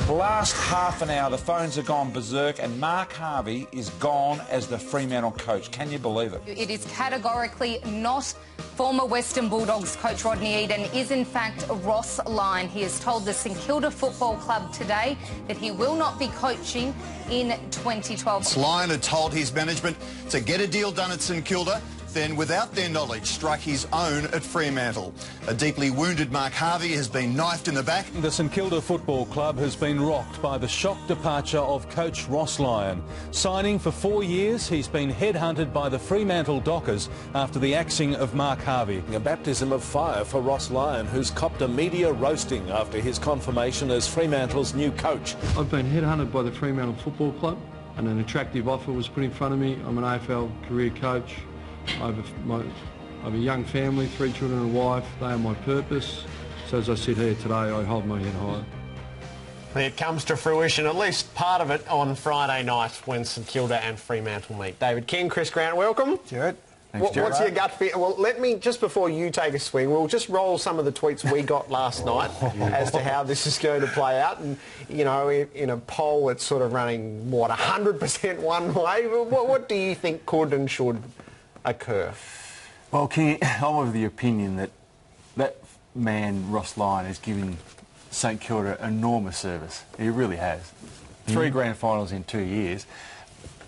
The last half an hour, the phones have gone berserk and Mark Harvey is gone as the Fremantle coach. Can you believe it? It is categorically not former Western Bulldogs coach Rodney Eden. It is in fact Ross Lyon. He has told the St Kilda Football Club today that he will not be coaching in 2012. Lyon had told his management to get a deal done at St Kilda, then without their knowledge strike his own at Fremantle. A deeply wounded Mark Harvey has been knifed in the back. The St Kilda Football Club has been rocked by the shock departure of coach Ross Lyon. Signing for 4 years, he's been headhunted by the Fremantle Dockers after the axing of Mark Harvey. A baptism of fire for Ross Lyon, who's copped a media roasting after his confirmation as Fremantle's new coach. I've been headhunted by the Fremantle Football Club and an attractive offer was put in front of me. I'm an AFL career coach. I have a young family, 3 children and a wife. They are my purpose. So as I sit here today, I hold my head high. It comes to fruition, at least part of it, on Friday night when St Kilda and Fremantle meet. David King, Chris Grant, welcome. Jared. Thanks, Jared. What's your gut feel? Well, let me, just before you take a swing, we'll just roll some of the tweets we got last night as to how this is going to play out. And, you know, in a poll it's sort of running, what, 100% one way? What do you think could and should occur? Well, King, I'm of the opinion that that man, Ross Lyon, has given St Kilda enormous service. He really has. 3 grand finals in 2 years.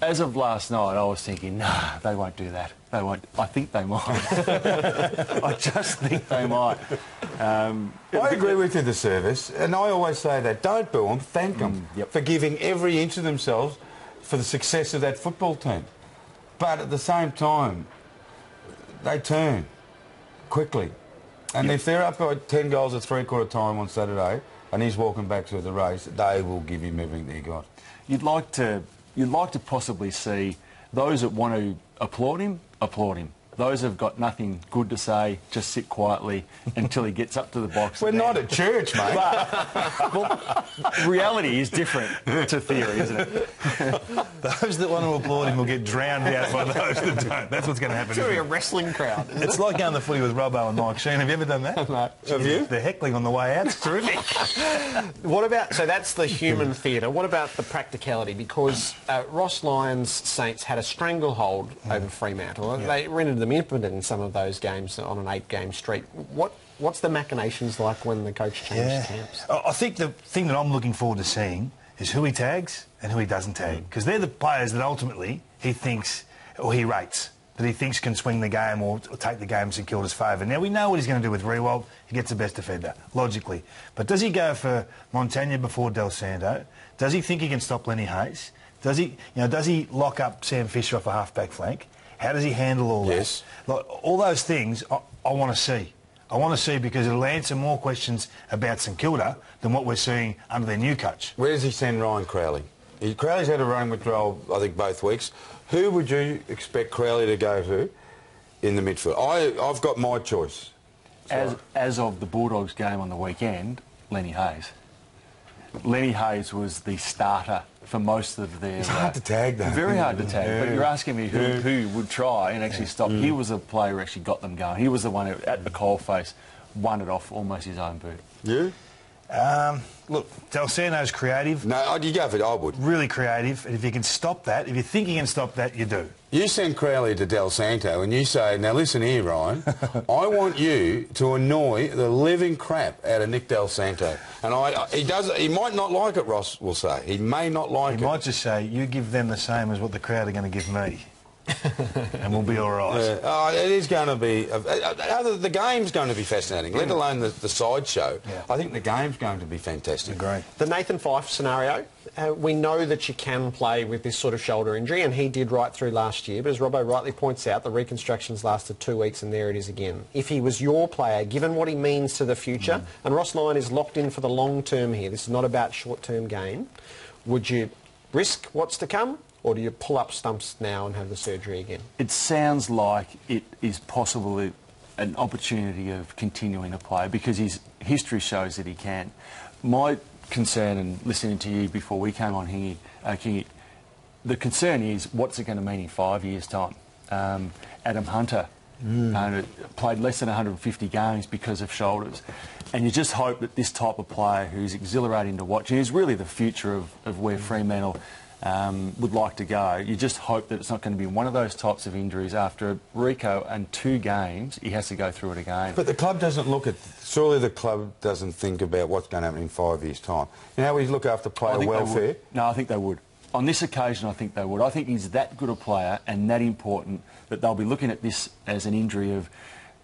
As of last night, I was thinking, nah, they won't do that. They won't. I think they might. I just think they might. I agree with you, the service, and I always say that. Don't boo them, thank them for giving every inch of themselves for the success of that football team. But at the same time, they turn quickly. And if they're up by 10 goals at three-quarter time on Saturday and he's walking back to the race, they will give him everything they got. You'd like to possibly see those that want to applaud him, applaud him. Those who've got nothing good to say, just sit quietly until he gets up to the box. We're not at church, mate. But, well, reality is different to theory, isn't it? Those that want to applaud him will get drowned out by those that don't. That's what's going to happen. It's going to be a wrestling crowd. It's like going to the footy with Robbo and Mike Sheen. Have you ever done that? No. Have you? The heckling on the way out is terrific. What about, so that's the human theatre. What about the practicality? Because Ross Lyon's Saints had a stranglehold over Fremantle. They rendered them impotent in some of those games on an 8-game streak. What's the machinations like when the coach changes camps? I think the thing that I'm looking forward to seeing is who he tags and who he doesn't tag. Because they're the players that ultimately he thinks, or he rates, that he thinks can swing the game or take the game in St Kilda's favour. Now, we know what he's going to do with Riewoldt. He gets the best defender, logically. But does he go for Montagna before Del Santo? Does he think he can stop Lenny Hayes? Does he lock up Sam Fisher off a half-back flank? How does he handle all that? Like, all those things I want to see. I want to see because it'll answer more questions about St Kilda than what we're seeing under their new coach. Where does he send Ryan Crowley? Crowley's had a running withdrawal, I think, both weeks. Who would you expect Crowley to go to in the midfield? I've got my choice. As of the Bulldogs game on the weekend, Lenny Hayes. Lenny Hayes was the starter for most of their... It's hard to tag, though. Very hard to tag, but you're asking me who would try and actually stop. He was the player who actually got them going. He was the one who, at the coalface, won it off almost his own boot. You? Look, Del Santo's creative. No, you go for it, I would. Really creative, and if you can stop that, if you think you can stop that, you do. You send Crowley to Del Santo and you say, now listen here, Ryan, I want you to annoy the living crap out of Nick Del Santo. And he might not like it, Ross will say. He may not like it. He might just say, you give them the same as what the crowd are going to give me. And we'll be all right. It is going to be... the game's going to be fascinating, let alone the sideshow. I think the game's going to be fantastic. Great. The Nathan Fyfe scenario, we know that you can play with this sort of shoulder injury, and he did right through last year, but as Robbo rightly points out, the reconstruction's lasted 2 weeks and there it is again. If he was your player, given what he means to the future, and Ross Lyon is locked in for the long term here, this is not about short-term gain, would you risk what's to come? Or do you pull up stumps now and have the surgery again? It sounds like it is possibly an opportunity of continuing to play because his history shows that he can. My concern, and listening to you before we came on here, Kingy, the concern is what's it going to mean in 5 years' time? Adam Hunter and played less than 150 games because of shoulders. And you just hope that this type of player who's exhilarating to watch, and is really the future of where Fremantle would like to go, you just hope that it's not going to be one of those types of injuries after Rico and 2 games, he has to go through it again. But the club doesn't look at... Surely the club doesn't think about what's going to happen in 5 years' time. You know how we look after player welfare? No, I think they would. On this occasion, I think they would. I think he's that good a player and that important that they'll be looking at this as an injury of,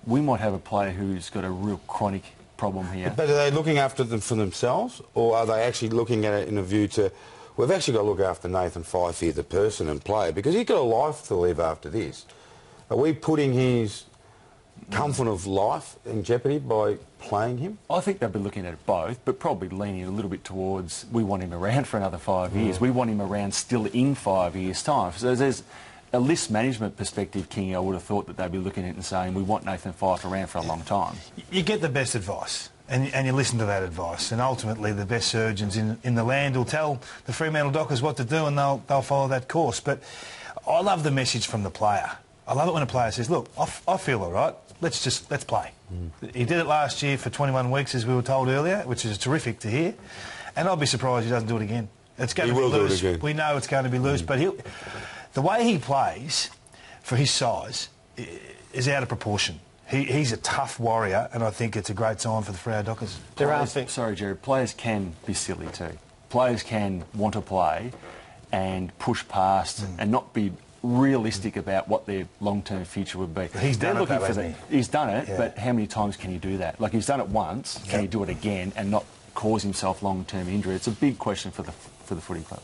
we might have a player who's got a real chronic problem here. But are they looking after them for themselves, or are they actually looking at it in a view to... We've actually got to look after Nathan Fyfe here, the person and player, because he's got a life to live after this. Are we putting his comfort of life in jeopardy by playing him? I think they'll be looking at both, but probably leaning a little bit towards we want him around for another 5 years. We want him around still in 5 years' time. So there's a list management perspective, King, I would have thought that they'd be looking at it and saying we want Nathan Fyfe around for a long time. You get the best advice. And you listen to that advice, and ultimately the best surgeons in the land will tell the Fremantle Dockers what to do, and they'll follow that course. But I love the message from the player. I love it when a player says, look, I feel all right, let's play. He did it last year for 21 weeks, as we were told earlier, which is terrific to hear, and I'll be surprised he doesn't do it again. It's going to be loose. We know it's going to be loose, but the way he plays for his size is out of proportion. He's a tough warrior, and I think it's a great sign for the Freo Dockers. Sorry, Jerry, players can be silly too. Players can want to play and push past and not be realistic about what their long-term future would be. He's done it, hasn't he? He's done it, but how many times can he do that? Like, he's done it once, can he do it again and not cause himself long-term injury? It's a big question for the footy club.